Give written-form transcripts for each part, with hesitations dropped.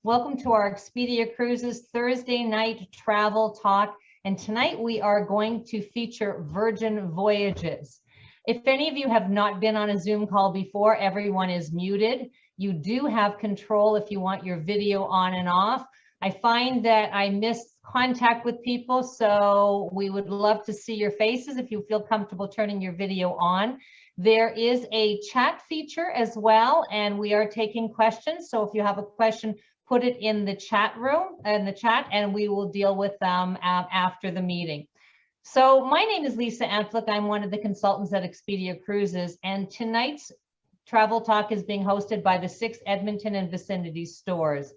Welcome to our Expedia Cruises Thursday night travel talk. And tonight we are going to feature Virgin Voyages. If any of you have not been on a Zoom call before, everyone is muted. You do have control if you want your video on and off. I find that I miss contact with people, so we would love to see your faces if you feel comfortable turning your video on. There is a chat feature as well, and we are taking questions. So if you have a question, put it in the chat room, in the chat, and we will deal with them after the meeting. So my name is Lisa Antflick. I'm one of the consultants at Expedia Cruises, and tonight's travel talk is being hosted by the 6 Edmonton and vicinity stores.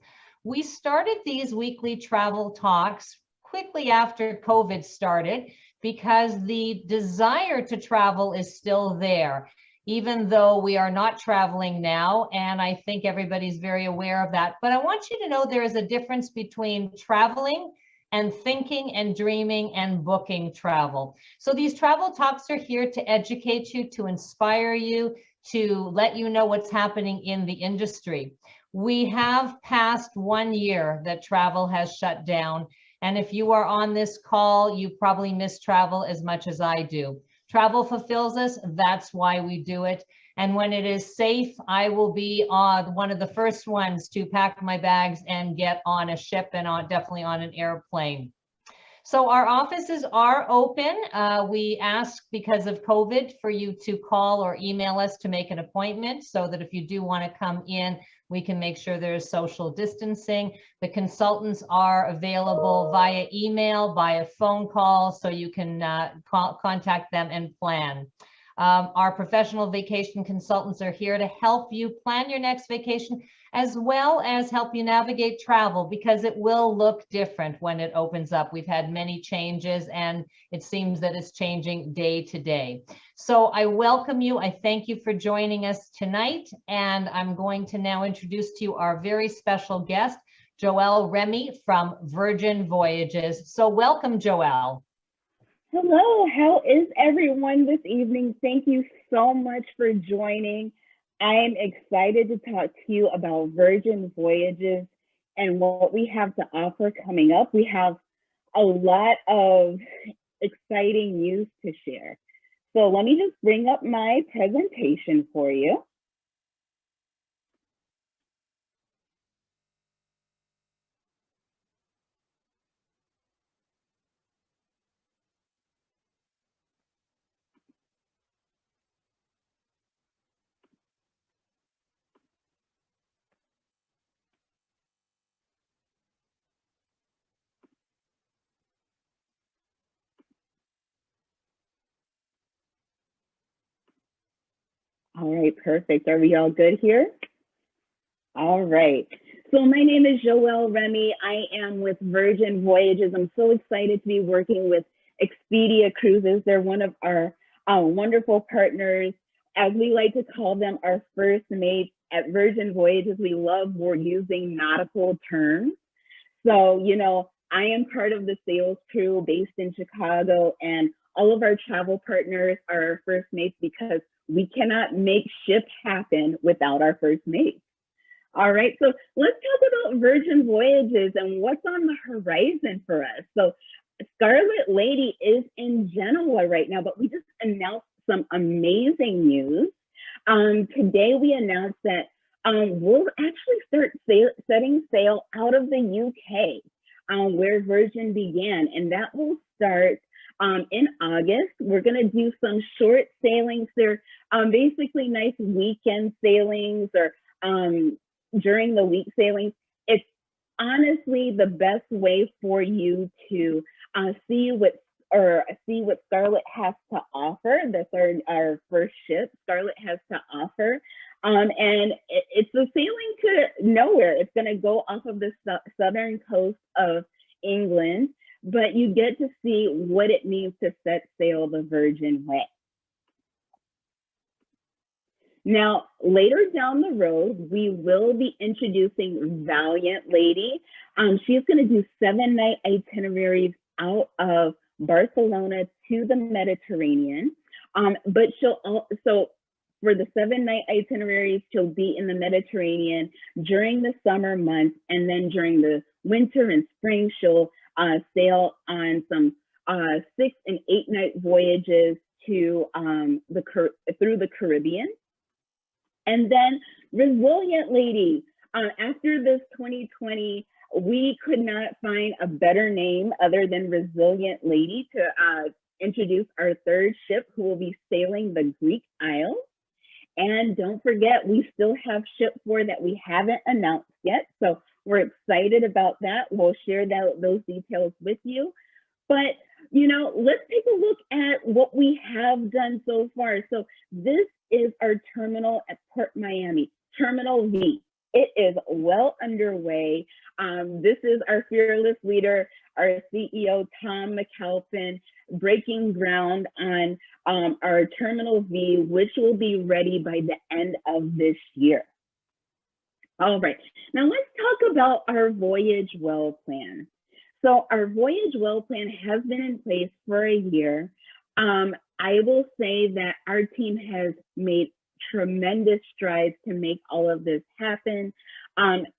We started these weekly travel talks quickly after COVID started because the desire to travel is still there, even though we are not traveling now. And I think everybody's very aware of that. But I want you to know there is a difference between traveling and thinking and dreaming and booking travel. So these travel talks are here to educate you, to inspire you, to let you know what's happening in the industry. We have passed 1 year that travel has shut down. And if you are on this call, you probably miss travel as much as I do. Travel fulfills us. That's why we do it. And when it is safe, I will be one of the first ones to pack my bags and get on a ship and definitely on an airplane. So our offices are open. We ask, because of COVID, for you to call or email us to make an appointment so that if you do want to come in, we can make sure there's social distancing. The consultants are available via email, via phone call, so you can contact them and plan. Our professional vacation consultants are here to help you plan your next vacation, as well as help you navigate travel, because it will look different when it opens up. We've had many changes, and it seems that it's changing day to day. So I welcome you. I thank you for joining us tonight. And I'm going to now introduce to you our very special guest, Joelle Remy from Virgin Voyages. So welcome, Joelle. Hello, how is everyone this evening? Thank you so much for joining. I am excited to talk to you about Virgin Voyages and what we have to offer coming up. We have a lot of exciting news to share. So let me just bring up my presentation for you. All right, perfect. Are we all good here? All right. So my name is Joelle Remy. I am with Virgin Voyages. I'm so excited to be working with Expedia Cruises. They're one of our wonderful partners. As we like to call them, our first mates at Virgin Voyages. We love using nautical terms. So, you know, I am part of the sales crew based in Chicago, and all of our travel partners are our first mates because we cannot make ships happen without our first mates. All right, so let's talk about Virgin Voyages and what's on the horizon for us. So Scarlet Lady is in Genoa right now, but we just announced some amazing news. Today we announced that we'll actually start setting sail out of the UK, where Virgin began, and that will start in August. We're going to do some short sailings. They're basically nice weekend sailings or during the week sailings. It's honestly the best way for you to see what Scarlet has to offer. That's our first ship. Scarlet has to offer. And it's a sailing to nowhere. It's going to go off of the southern coast of England, but you get to see what it means to set sail the Virgin way. Now, later down the road, we will be introducing Valiant Lady. She's going to do 7-night itineraries out of Barcelona to the Mediterranean, but she'll also, for the 7-night itineraries, she'll be in the Mediterranean during the summer months, and then during the winter and spring, she'll sail on some 6- and 8-night voyages to through the Caribbean. And then Resilient Lady, after this 2020, we could not find a better name other than Resilient Lady to introduce our third ship, who will be sailing the Greek Isles. And don't forget, we still have ship 4 that we haven't announced yet. So we're excited about that. We'll share those details with you. But, you know, let's take a look at what we have done so far. So this is our terminal at Port Miami, Terminal V. It is well underway. This is our fearless leader, our CEO, Tom McAlpin, breaking ground on our Terminal V, which will be ready by the end of this year. All right, now let's talk about our Voyage Well plan. So our Voyage Well plan has been in place for a year. I will say that our team has made tremendous strides to make all of this happen.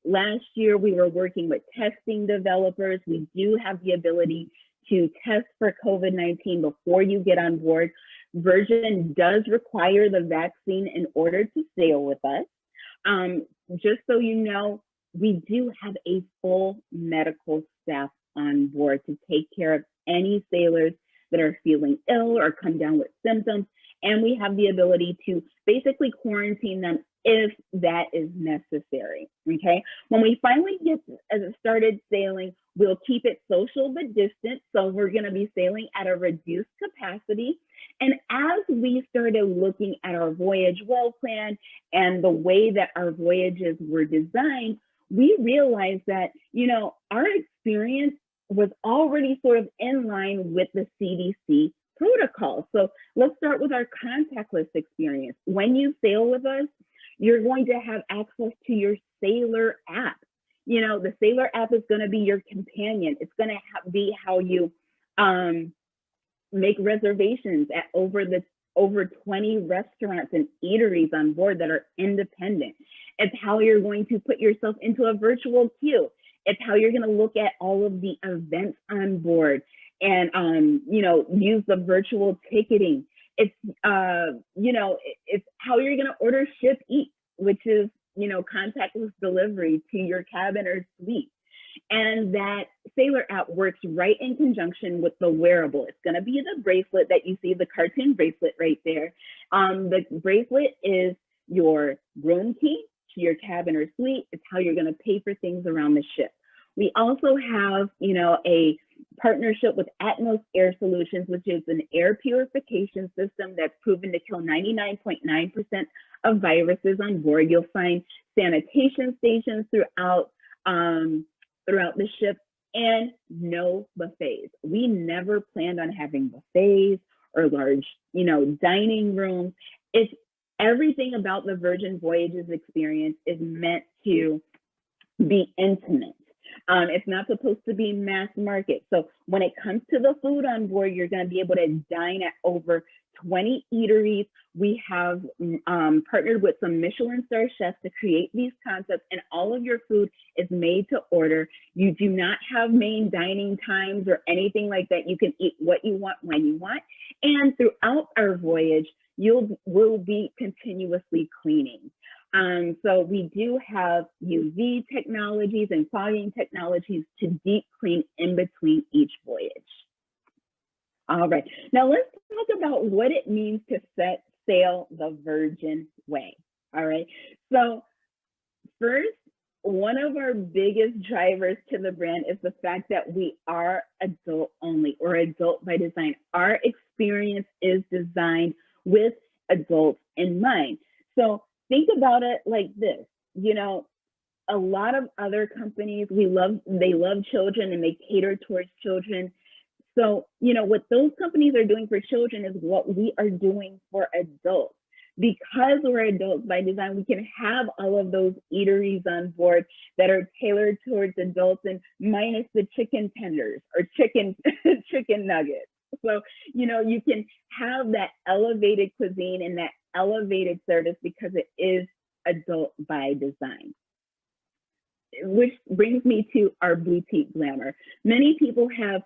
Last year, we were working with testing developers. We do have the ability to test for COVID-19 before you get on board. Virgin does require the vaccine in order to sail with us. Just so you know, we do have a full medical staff on board to take care of any sailors that are feeling ill or come down with symptoms. And we have the ability to basically quarantine them if that is necessary, okay? When we finally get started sailing, we'll keep it social but distant. So we're gonna be sailing at a reduced capacity. And as we started looking at our Voyage Well plan and the way that our voyages were designed, we realized that, you know, our experience was already sort of in line with the CDC protocol. So let's start with our contactless experience. When you sail with us, you're going to have access to your Sailor app. You know, the Sailor app is going to be your companion. It's going to be how you make reservations at over 20 restaurants and eateries on board that are independent. It's how you're going to put yourself into a virtual queue. It's how you're going to look at all of the events on board and, you know, use the virtual ticketing. It's, you know, it's how you're going to order Ship Eat, which is, you know, contactless delivery to your cabin or suite. And that Sailor app works right in conjunction with the wearable. It's going to be the bracelet that you see, the cartoon bracelet right there. The bracelet is your room key to your cabin or suite. It's how you're going to pay for things around the ship. We also have, you know, a partnership with Atmos Air Solutions, which is an air purification system that's proven to kill 99.9% of viruses on board. You'll find sanitation stations throughout the ship, and no buffets. We never planned on having buffets or large, you know, dining rooms. It's everything about the Virgin Voyages experience is meant to be intimate. It's not supposed to be mass market. So when it comes to the food on board, you're going to be able to dine at over 20 eateries. We have partnered with some Michelin star chefs to create these concepts, and all of your food is made to order. You do not have main dining times or anything like that. You can eat what you want when you want. And throughout our voyage, we'll be continuously cleaning. So we do have UV technologies and fogging technologies to deep clean in between each voyage. All right, now let's talk about what it means to sail the Virgin way. All right, so first, one of our biggest drivers to the brand is the fact that we are adult only, or adult by design. Our experience is designed with adults in mind. So think about it like this, you know, a lot of other companies, they love children and they cater towards children. So, you know, what those companies are doing for children is what we are doing for adults. Because we're adults by design, we can have all of those eateries on board that are tailored towards adults, and minus the chicken tenders or chicken nuggets. So, you can have that elevated cuisine and that elevated service because it is adult by design. Which brings me to our boutique glamour. Many people have,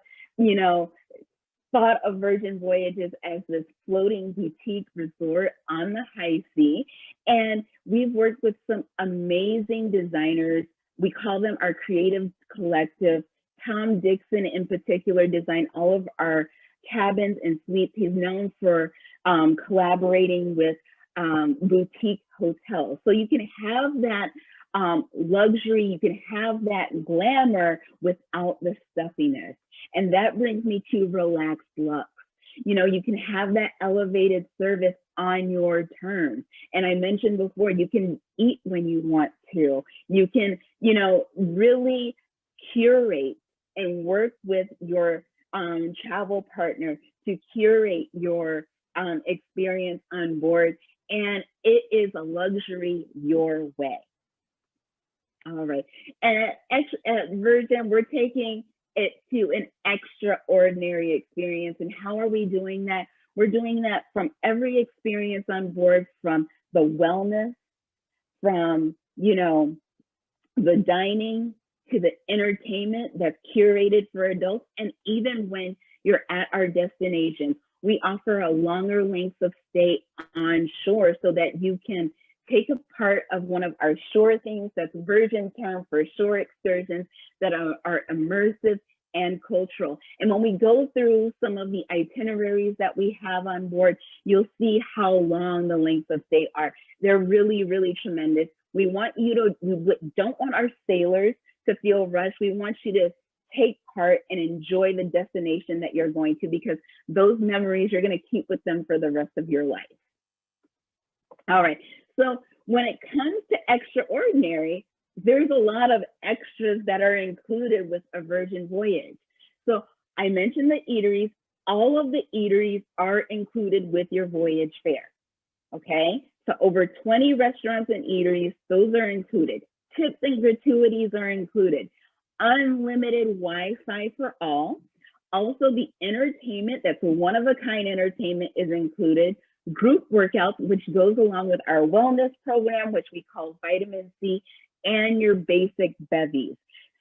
thought of Virgin Voyages as this floating boutique resort on the high sea. And we've worked with some amazing designers. We call them our creative collective. Tom Dixon in particular designed all of our cabins and suites. He's known for collaborating with boutique hotels. So you can have that luxury, you can have that glamour without the stuffiness. And that brings me to Relaxed Luxe. You can have that elevated service on your terms. And I mentioned before, you can eat when you want to. You can, really curate and work with your travel partner to curate your experience on board. And it is a luxury your way. All right. And at Virgin, we're taking it to an extraordinary experience. And how are we doing that? We're doing that from every experience on board, from the wellness, from, the dining to the entertainment that's curated for adults. And even when you're at our destinations, we offer a longer length of stay on shore so that you can take a part of one of our shore things. That's Virgin term for shore excursions that are immersive and cultural. And when we go through some of the itineraries that we have on board, you'll see how long the lengths of stay are. They're really, really tremendous. We don't want our sailors to feel rushed. We want you to take part and enjoy the destination that you're going to, because those memories you're going to keep with them for the rest of your life. All right. So when it comes to extraordinary, there's a lot of extras that are included with a Virgin Voyage. So I mentioned the eateries. All of the eateries are included with your voyage fare. Okay. So over 20 restaurants and eateries, those are included. Tips and gratuities are included. Unlimited Wi-Fi for all. Also, the entertainment, that's one-of-a-kind entertainment, is included. Group workouts, which goes along with our wellness program, which we call Vitamin C, and your basic bevies.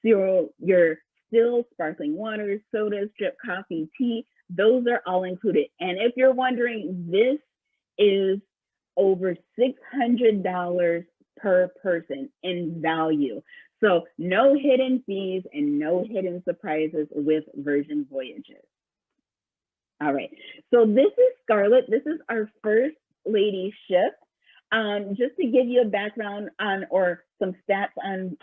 So your still sparkling water, sodas, drip coffee, tea, those are all included. And if you're wondering, this is over $600 per person in value. So no hidden fees and no hidden surprises with Virgin Voyages. All right, so this is Scarlett. This is our first lady ship. Just to give you a background on, or some stats on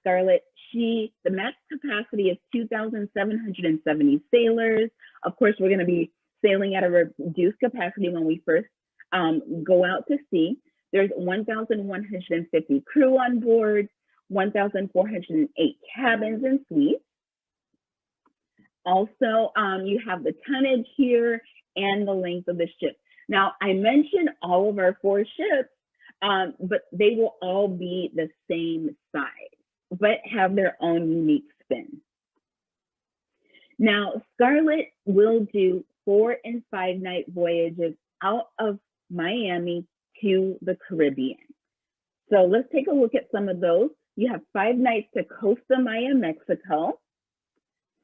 Scarlett, the max capacity is 2,770 sailors. Of course, we're gonna be sailing at a reduced capacity when we first go out to sea. There's 1,150 crew on board, 1,408 cabins and suites. Also, you have the tonnage here and the length of the ship. Now, I mentioned all of our 4 ships, but they will all be the same size, but have their own unique spin. Now, Scarlett will do 4- and 5-night voyages out of Miami to the Caribbean. So let's take a look at some of those. You have 5 nights to Costa Maya, Mexico,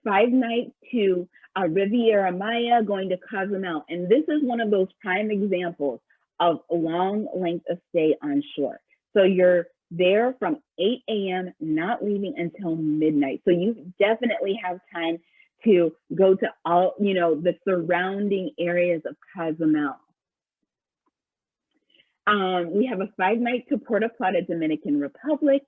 5 nights to Riviera Maya, going to Cozumel. And this is one of those prime examples of long length of stay on shore. So you're there from 8 a.m., not leaving until midnight. So you definitely have time to go to all, the surrounding areas of Cozumel. We have a 5-night to Puerto Plata, Dominican Republic,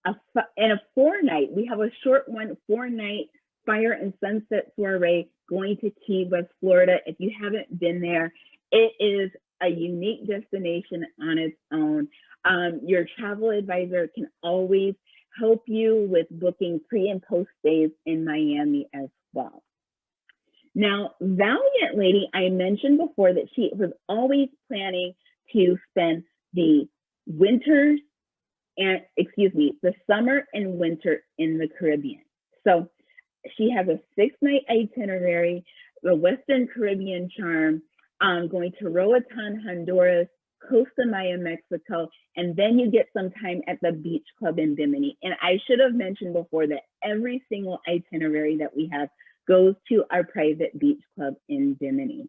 and a 4-night. We have a short one, 4-night fire and sunset soiree going to Key West, Florida. If you haven't been there, it is a unique destination on its own. Your travel advisor can always help you with booking pre and post stays in Miami as well. Now, Valiant Lady, I mentioned before that she was always planning to spend the summer and winter in the Caribbean. So she has a 6-night itinerary. the Western Caribbean charm, going to Roatan, Honduras, Costa Maya, Mexico, and then you get some time at the beach club in Bimini. And I should have mentioned before that every single itinerary that we have goes to our private beach club in Bimini.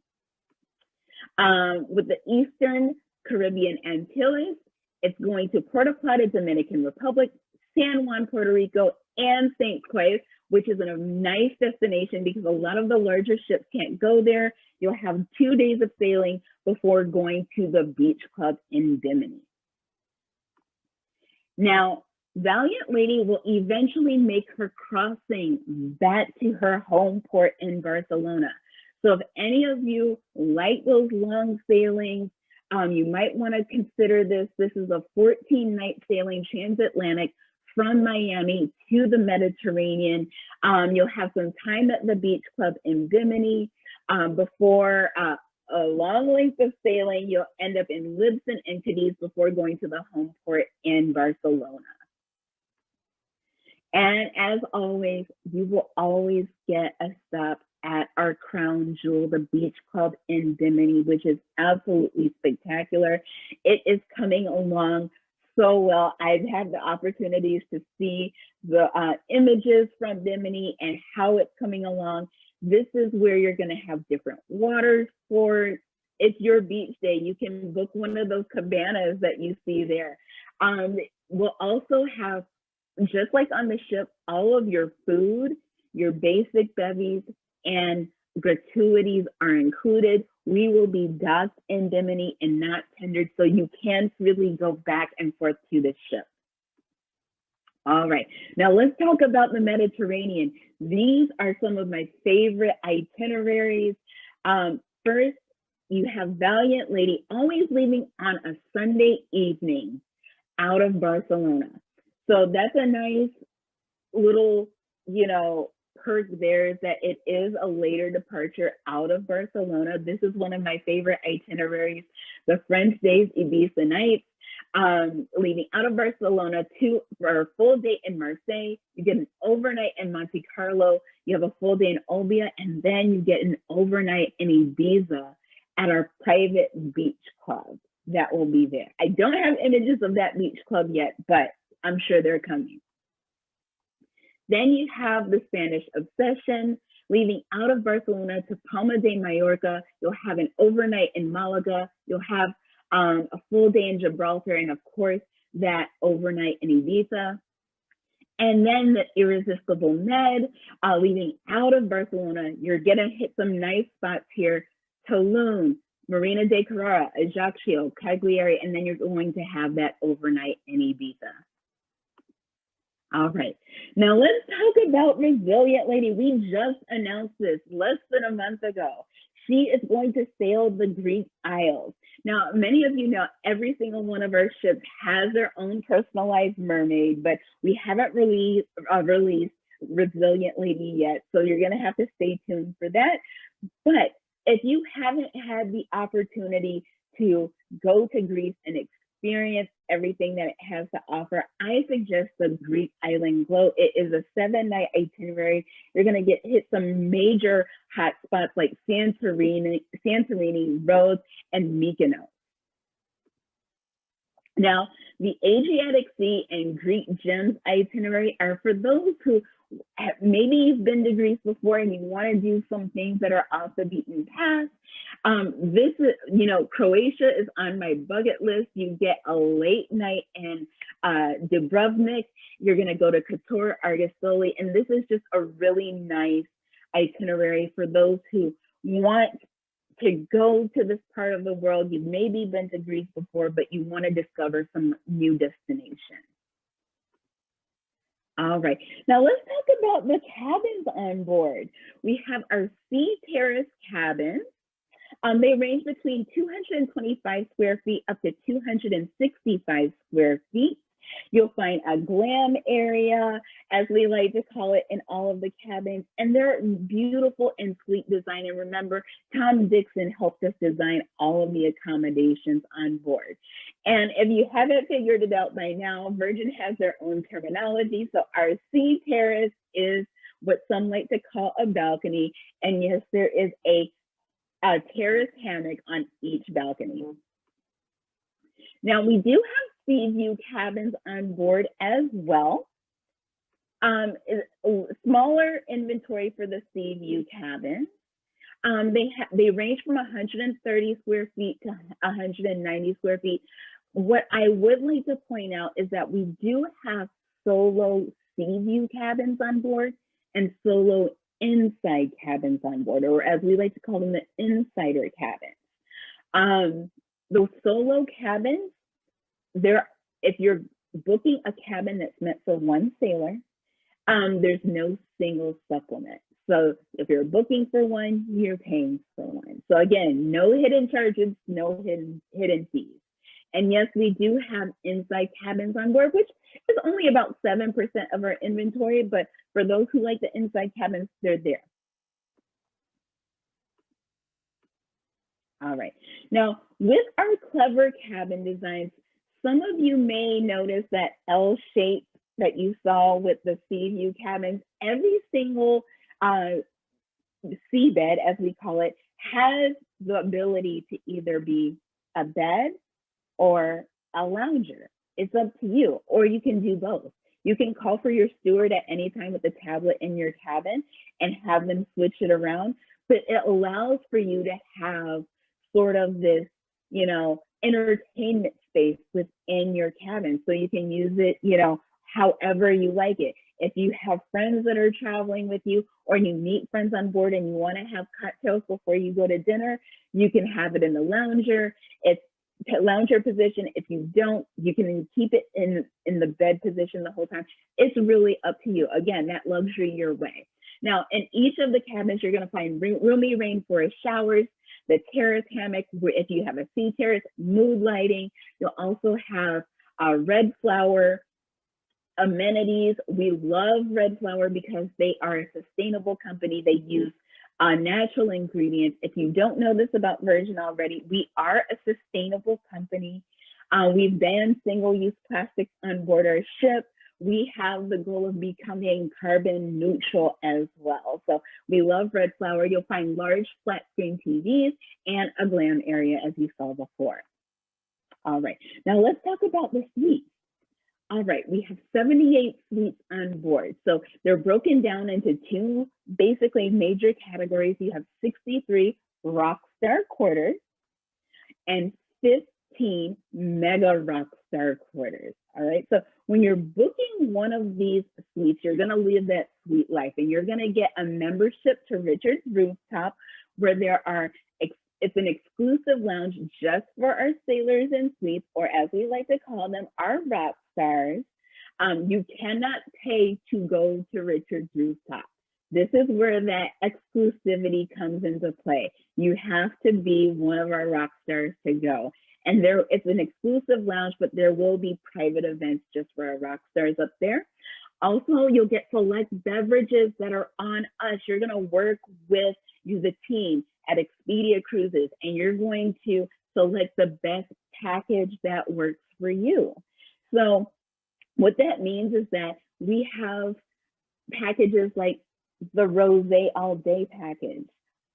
With the Eastern Caribbean Antilles, it's going to Puerto Plata, Dominican Republic, San Juan, Puerto Rico, and St. Croix, which is a nice destination because a lot of the larger ships can't go there. You'll have 2 days of sailing before going to the beach club in Bimini. Now, Valiant Lady will eventually make her crossing back to her home port in Barcelona. So if any of you like those long sailings, you might want to consider this. This is a 14-night sailing transatlantic from Miami to the Mediterranean. You'll have some time at the beach club in Bimini before a long length of sailing. You'll end up in Libsyn and Cadiz before going to the home port in Barcelona. And as always, you will always get a stop at our crown jewel, the beach club in Bimini, which is absolutely spectacular. It is coming along so well. I've had the opportunities to see the images from Bimini and how it's coming along. This is where you're going to have different water sports. It's your beach day. You can book one of those cabanas that you see there. We'll also have, just like on the ship, all of your food, your basic bevies, and gratuities are included. We will be docked in Bimini and not tendered, so you can really go back and forth to the ship. All right, now let's talk about the Mediterranean. These are some of my favorite itineraries. First, you have Valiant Lady always leaving on a Sunday evening out of Barcelona. So that's a nice little, perk there, is that it is a later departure out of Barcelona. This is one of my favorite itineraries. The French days, Ibiza nights, leaving out of Barcelona for a full day in Marseille. You get an overnight in Monte Carlo. You have a full day in Olbia, and then you get an overnight in Ibiza at our private beach club that will be there. I don't have images of that beach club yet, but I'm sure they're coming. Then you have the Spanish Obsession, leaving out of Barcelona to Palma de Mallorca. You'll have an overnight in Malaga. You'll have a full day in Gibraltar, and of course, that overnight in Ibiza. And then the Irresistible Med, leaving out of Barcelona. You're gonna hit some nice spots here: Tulum, Marina de Carrara, Ajaccio, Cagliari, and then you're going to have that overnight in Ibiza. All right, now let's talk about Resilient Lady. We just announced this less than a month ago. She is going to sail the Greek Isles. Now, many of you know every single one of our ships has their own personalized mermaid, but we haven't released Resilient Lady yet, so you're gonna have to stay tuned for that. But if you haven't had the opportunity to go to Greece and experience everything that it has to offer, I suggest the Greek Island Glow. It is a 7-night itinerary. You're going to hit some major hot spots like Santorini, Rhodes, and Mykonos. Now, the Adriatic Sea and Greek Gems itinerary are for those who maybe you've been to Greece before and you want to do some things that are off the beaten path. This is, Croatia is on my bucket list. You get a late night in Dubrovnik. You're going to go to Kotor, Argostoli, and this is just a really nice itinerary for those who want to go to this part of the world. You've maybe been to Greece before, but you want to discover some new destinations. All right, now let's talk about the cabins on board. We have our Sea Terrace cabins. They range between 225 square feet up to 265 square feet. You'll find a glam area, as we like to call it, in all of the cabins, and they're beautiful and sleek design. And remember, Tom Dixon helped us design all of the accommodations on board. And if you haven't figured it out by now, Virgin has their own terminology. So our Sea Terrace is what some like to call a balcony. And yes, there is a terrace hammock on each balcony. Now, we do have sea view cabins on board as well. Smaller inventory for the sea view cabins. They range from 130 square feet to 190 square feet. What I would like to point out is that we do have solo sea view cabins on board and solo inside cabins on board, or as we like to call them, the insider cabins. Those solo cabins, if you're booking a cabin that's meant for one sailor, there's no single supplement. So if you're booking for one, you're paying for one. So again, no hidden charges, no hidden fees. And yes, we do have inside cabins on board, which is only about 7% of our inventory, but for those who like the inside cabins, they're there. All right, now with our clever cabin designs, some of you may notice that L shape that you saw with the sea view cabins. Every single seabed, as we call it, has the ability to either be a bed or a lounger. It's up to you, or you can do both. You can call for your steward at any time with the tablet in your cabin and have them switch it around, but it allows for you to have sort of this, you know, entertainment space within your cabin. So you can use it, you know, however you like it. If you have friends that are traveling with you, or you meet friends on board and you want to have cocktails before you go to dinner, you can have it in the lounger. It's lounger position. If you don't, you can keep it in the bed position the whole time. It's really up to you. Again, that luxury your way. Now, in each of the cabins, you're going to find roomy rainforest showers, the terrace hammock, if you have a sea terrace, mood lighting. You'll also have red flower amenities. We love Red Flower because they are a sustainable company. They use natural ingredients. If you don't know this about Virgin already, we are a sustainable company. We've banned single-use plastics on board our ship. We have the goal of becoming carbon neutral as well. So we love Red Flower. You'll find large flat screen TVs and a glam area, as you saw before. All right, now let's talk about the suites. All right, we have 78 suites on board. So they're broken down into two basically major categories. You have 63 Rockstar quarters and 15 Mega Rockstar quarters. All right, so when you're booking one of these suites, you're gonna live that suite life, and you're gonna get a membership to Richard's Rooftop, where there are it's an exclusive lounge just for our sailors and suites, or as we like to call them, our rock stars. You cannot pay to go to Richard's Rooftop. This is where that exclusivity comes into play. You have to be one of our rock stars to go. And it's an exclusive lounge, but there will be private events just for our rock stars up there. Also, you'll get select beverages that are on us. You're gonna work with the team at Expedia Cruises, and you're going to select the best package that works for you. So what that means is that we have packages like the Rosé All Day package,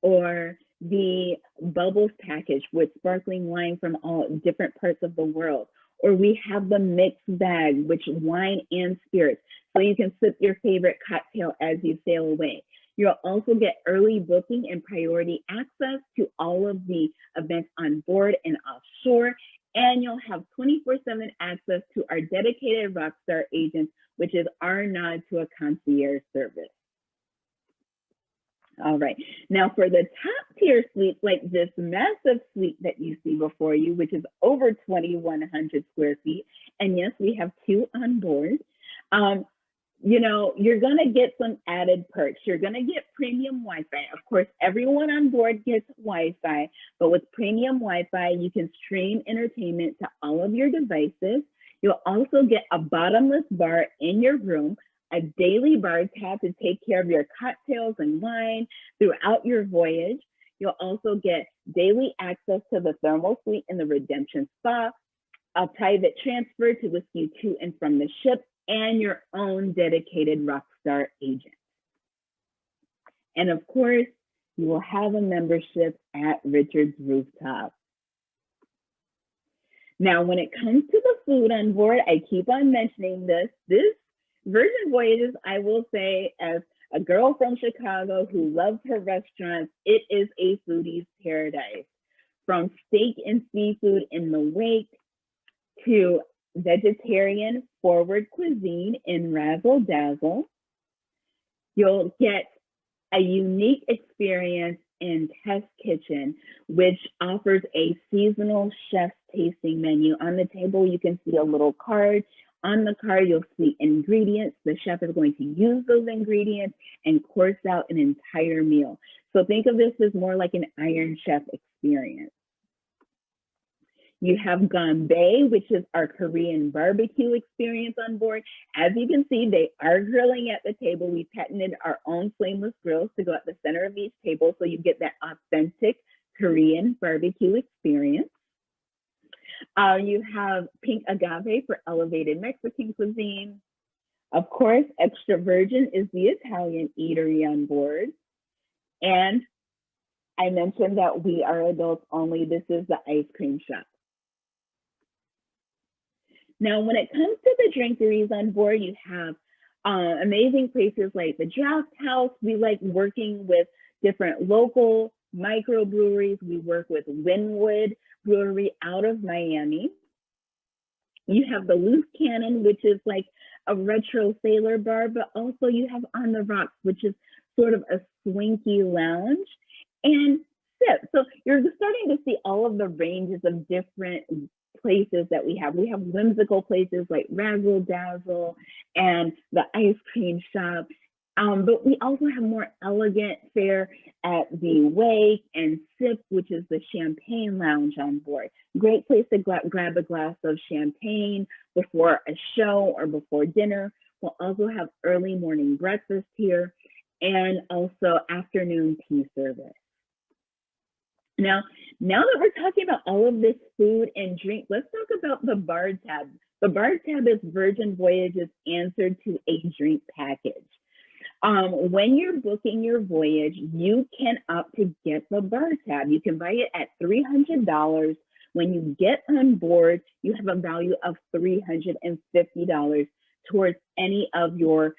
or the Bubbles package with sparkling wine from all different parts of the world, or we have the mixed bag, which wine and spirits, so you can sip your favorite cocktail as you sail away. You'll also get early booking and priority access to all of the events on board and offshore, and you'll have 24/7 access to our dedicated Rockstar agents, which is our nod to a concierge service. All right, now for the top tier suites, like this massive suite that you see before you, which is over 2,100 square feet, and yes, we have two on board. You know, you're gonna get some added perks. You're gonna get premium Wi-Fi. Of course, everyone on board gets Wi-Fi, but with premium Wi-Fi, you can stream entertainment to all of your devices. You'll also get a bottomless bar in your room, a daily bar tab to take care of your cocktails and wine throughout your voyage. You'll also get daily access to the thermal suite in the Redemption Spa, a private transfer to whisk you to and from the ship, and your own dedicated Rockstar agent. And of course, you will have a membership at Richard's Rooftop. Now, when it comes to the food on board, I keep on mentioning this. This Virgin Voyages, I will say, as a girl from Chicago who loves her restaurants, it is a foodie's paradise. From steak and seafood in the wake to vegetarian forward cuisine in Razzle Dazzle, you'll get a unique experience in Test Kitchen, which offers a seasonal chef's tasting menu. On the table, you can see a little card. On the card, you'll see ingredients. The chef is going to use those ingredients and course out an entire meal. So think of this as more like an Iron Chef experience. You have Gambay, which is our Korean barbecue experience on board. As you can see, they are grilling at the table. We patented our own flameless grills to go at the center of each table so you get that authentic Korean barbecue experience. You have Pink Agave for elevated Mexican cuisine. Of course, Extra Virgin is the Italian eatery on board. And I mentioned that we are adults only. This is the ice cream shop. Now, when it comes to the drinkeries on board, you have amazing places like the Draft House. We like working with different local microbreweries. We work with Wynwood Brewery out of Miami. You have the Loose Cannon, which is like a retro sailor bar, but also you have On the Rocks, which is sort of a swanky lounge, and Sip. So you're starting to see all of the ranges of different places that we have. We have whimsical places like Razzle Dazzle and the ice cream shop. But we also have more elegant fare at the Wake and Sip, which is the champagne lounge on board. Great place to grab a glass of champagne before a show or before dinner. We'll also have early morning breakfast here and also afternoon tea service. Now that we're talking about all of this food and drink, let's talk about the bar tab. The bar tab is Virgin Voyages' answer to a drink package. When you're booking your voyage, you can opt to get the bar tab. You can buy it at $300. When you get on board, you have a value of $350 towards any of your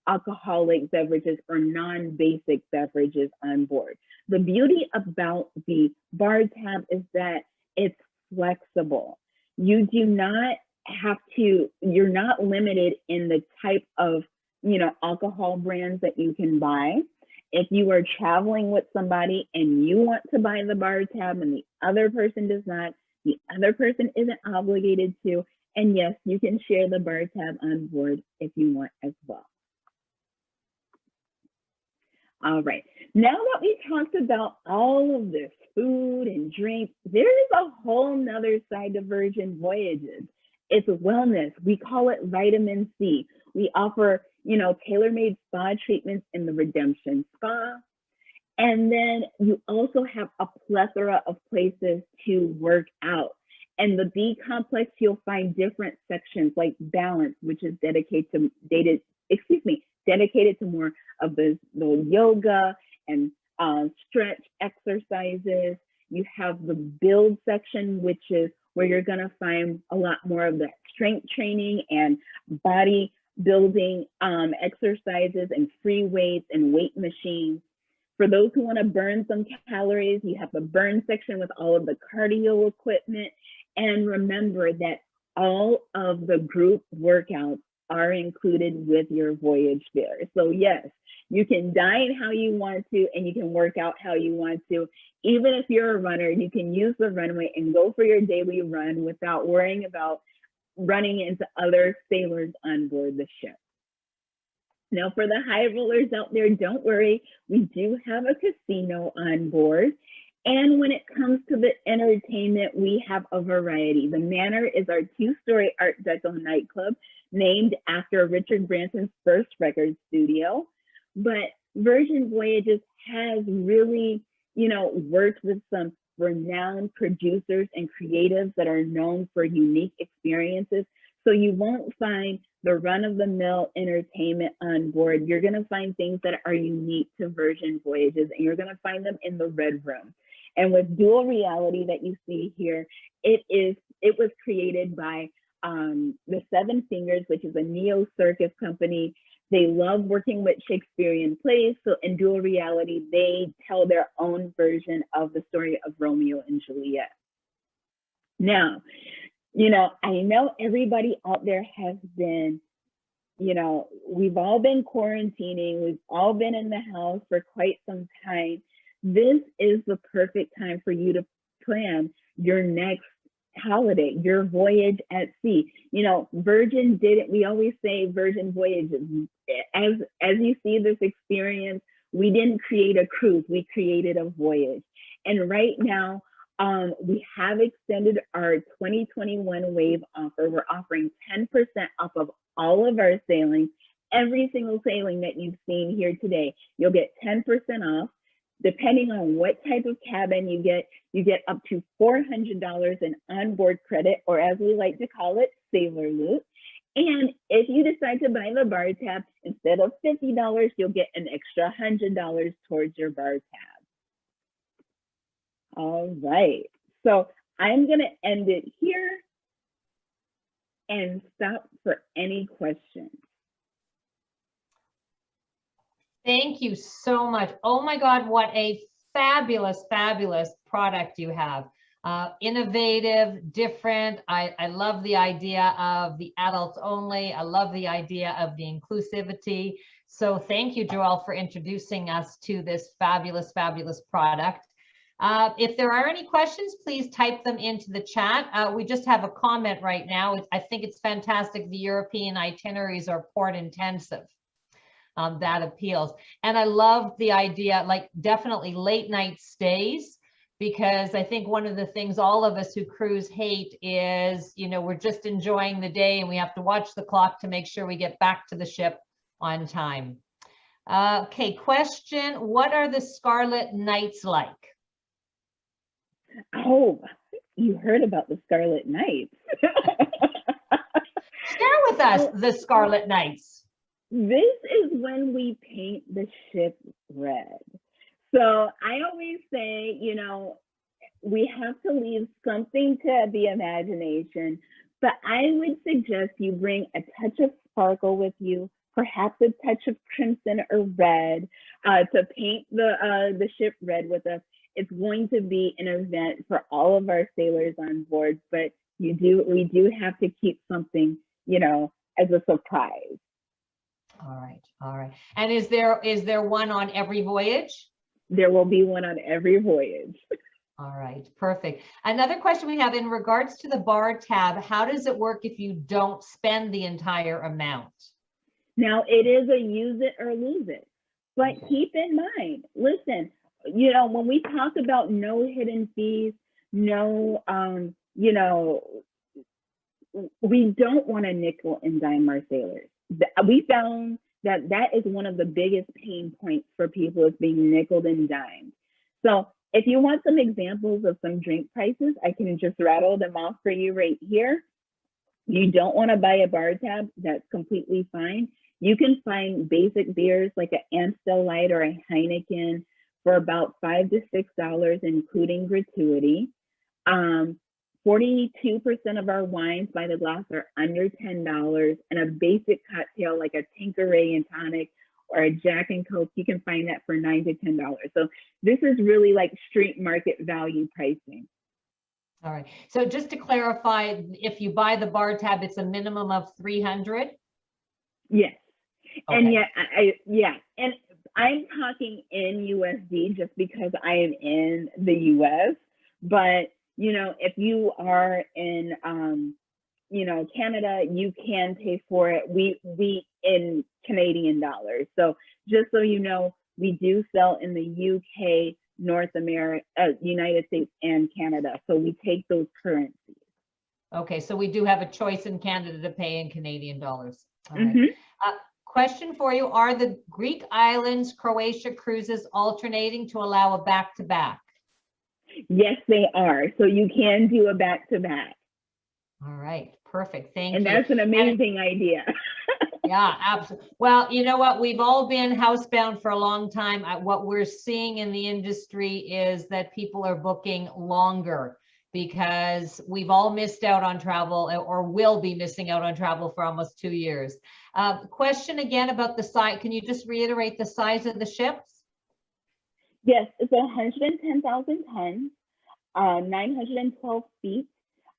alcoholic beverages or non-basic beverages on board. The beauty about the bar tab is that it's flexible. You do not have to, you're not limited in the type of, alcohol brands that you can buy. If you are traveling with somebody and you want to buy the bar tab and the other person does not, the other person isn't obligated to, and yes, you can share the bar tab on board if you want as well. All right, now that we talked about all of this food and drink, there is a whole nother side to Virgin Voyages. It's wellness. We call it vitamin C. We offer, tailor-made spa treatments in the Redemption Spa. And then you also have a plethora of places to work out. And the B complex, you'll find different sections like Balance, which is dedicated to more of the yoga and stretch exercises. You have the Build section, which is where you're going to find a lot more of the strength training and body building exercises and free weights and weight machines. For those who want to burn some calories, you have the Burn section with all of the cardio equipment. And remember that all of the group workouts are included with your voyage fare. So yes, you can dine how you want to and you can work out how you want to. Even if you're a runner, you can use the runway and go for your daily run without worrying about running into other sailors on board the ship. Now for the high rollers out there, don't worry, we do have a casino on board. And when it comes to the entertainment, we have a variety. The Manor is our two-story Art Deco nightclub named after Richard Branson's first record studio. But Virgin Voyages has really, worked with some renowned producers and creatives that are known for unique experiences. So you won't find the run-of-the-mill entertainment on board. You're going to find things that are unique to Virgin Voyages, and you're going to find them in the Red Room. And with dual reality that you see here, it was created by the Seven Fingers, which is a neo circus company. They love working with Shakespearean plays. So in dual reality, they tell their own version of the story of Romeo and Juliet. Now, you know, I know everybody out there has been, you know, we've all been quarantining. We've all been in the house for quite some time. This is the perfect time for you to plan your next holiday, your voyage at sea. You know, Virgin didn't, we always say Virgin Voyages. As you see this experience, we didn't create a cruise, we created a voyage. And right now, we have extended our 2021 wave offer. We're offering 10% off of all of our sailings. Every single sailing that you've seen here today, you'll get 10% off. Depending on what type of cabin you get up to $400 in onboard credit, or as we like to call it, sailor loot. And if you decide to buy the bar tab, instead of $50, you'll get an extra $100 towards your bar tab. All right, so I'm gonna end it here and stop for any questions. Thank you so much. Oh my God, what a fabulous, fabulous product you have. Innovative, different. I love the idea of the adults only. I love the idea of the inclusivity. So thank you, Joelle, for introducing us to this fabulous, fabulous product. If there are any questions, please type them into the chat. We just have a comment right now. I think it's fantastic. The European itineraries are port intensive. That appeals. And I love the idea, like definitely late night stays, because I think one of the things all of us who cruise hate is, you know, we're just enjoying the day and we have to watch the clock to make sure we get back to the ship on time. Okay, question, what are the Scarlet Nights like? Oh, you heard about the Scarlet Nights. Share with us the Scarlet Nights. This is when we paint the ship red. So I always say, you know, we have to leave something to the imagination, but I would suggest you bring a touch of sparkle with you, perhaps a touch of crimson or red to paint the ship red with us. It's going to be an event for all of our sailors on board, but we do have to keep something, you know, as a surprise. All right, all right. And is there one on every voyage? There will be one on every voyage. All right, perfect. Another question we have in regards to the bar tab, how does it work if you don't spend the entire amount? Now, it is a use it or lose it, but okay. Keep in mind, listen, you know, when we talk about no hidden fees, no, you know, we don't want to nickel and dime our sailors. We found that is one of the biggest pain points for people, is being nickeled and dimed. So if you want some examples of some drink prices, I can just rattle them off for you right here. You don't want to buy a bar tab, that's completely fine. You can find basic beers like an Amstel Light or a Heineken for about $5 to $6, including gratuity. 42% of our wines by the glass are under $10, and a basic cocktail like a Tanqueray and tonic or a Jack and Coke, you can find that for $9 to $10. So this is really like street market value pricing. All right. So just to clarify, if you buy the bar tab, it's a minimum of $300? Yes. Okay. And yeah, and I'm talking in USD just because I am in the US, but you know, if you are in, you know, Canada, you can pay for it. We in Canadian dollars. So just so you know, we do sell in the UK, North America, United States, and Canada. So we take those currencies. Okay, so we do have a choice in Canada to pay in Canadian dollars. All right. Question for you: are the Greek islands, Croatia cruises alternating to allow a back-to-back? Yes, they are. So you can do a back-to-back. All right, perfect. Thank And you. that's an amazing idea. Yeah, absolutely. Well, you know what? We've all been housebound for a long time. What we're seeing in the industry is that people are booking longer because we've all missed out on travel or will be missing out on travel for almost 2 years. Question again about the size. Can you just reiterate the size of the ships? Yes, it's 110,000 tons, 912 feet.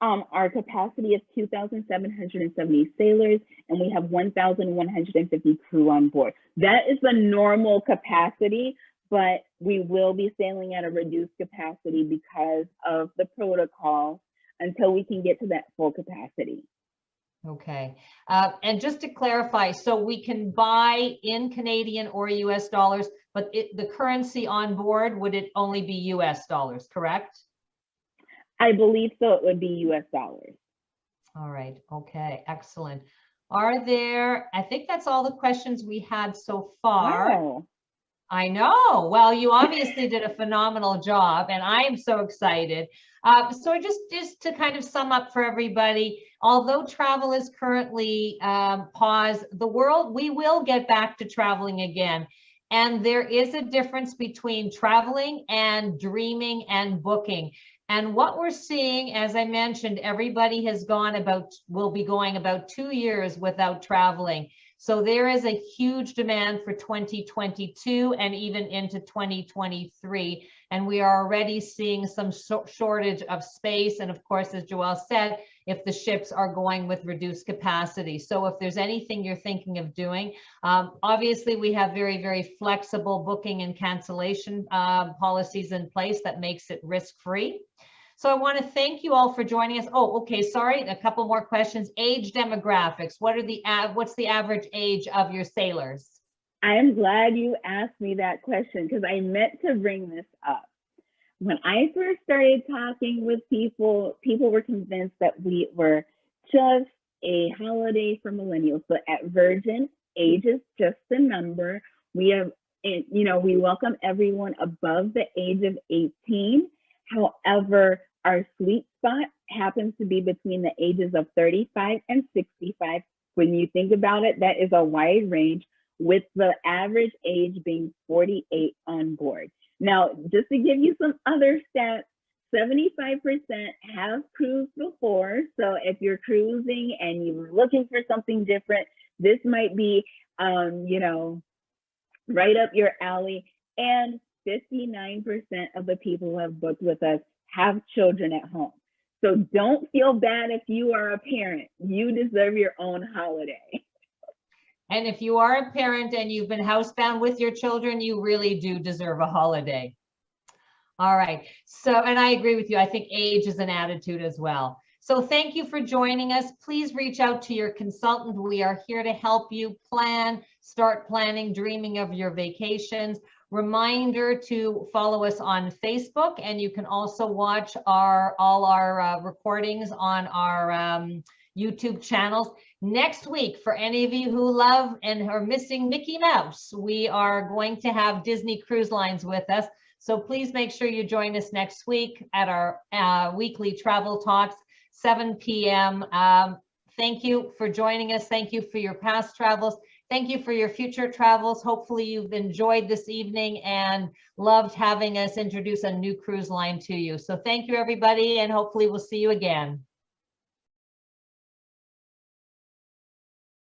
Our capacity is 2,770 sailors, and we have 1,150 crew on board. That is the normal capacity, but we will be sailing at a reduced capacity because of the protocol until we can get to that full capacity. Okay. And just to clarify, so we can buy in Canadian or US dollars, but the currency on board, would it only be US dollars, correct? I believe so. It would be US dollars. All right. Okay. Excellent. Are there, I think that's all the questions we had so far. Wow. I know. Well, you obviously did a phenomenal job, and I'm so excited. So just to kind of sum up for everybody, although travel is currently paused, we will get back to traveling again. And there is a difference between traveling and dreaming and booking. And what we're seeing, as I mentioned, everybody will be going about 2 years without traveling. So there is a huge demand for 2022 and even into 2023. And we are already seeing some shortage of space. And of course, as Joelle said, if the ships are going with reduced capacity. So if there's anything you're thinking of doing, obviously we have very, very flexible booking and cancellation policies in place that makes it risk-free. So I want to thank you all for joining us. Oh, okay, sorry, a couple more questions. Age demographics. What's the average age of your sailors? I am glad you asked me that question because I meant to bring this up. When I first started talking with people were convinced that we were just a holiday for millennials. But at Virgin, age is just a number. We welcome everyone above the age of 18. However, our sweet spot happens to be between the ages of 35 and 65. When you think about it, that is a wide range, with the average age being 48 on board. Now, just to give you some other stats, 75% have cruised before. So if you're cruising and you're looking for something different, this might be, right up your alley. And 59% of the people who have booked with us have children at home. So don't feel bad if you are a parent. You deserve your own holiday. And if you are a parent and you've been housebound with your children, you really do deserve a holiday. All right. So, and I agree with you. I think age is an attitude as well. So thank you for joining us. Please reach out to your consultant. We are here to help you start planning, dreaming of your vacations. Reminder to follow us on Facebook, and you can also watch all our recordings on our YouTube channels. Next week, for any of you who love and are missing Mickey Mouse, we are going to have Disney Cruise Lines with us. So please make sure you join us next week at our weekly travel talks, 7 p.m. Thank you for joining us. Thank you for your past travels. Thank you for your future travels. Hopefully you've enjoyed this evening and loved having us introduce a new cruise line to you. So thank you, everybody, and hopefully we'll see you again.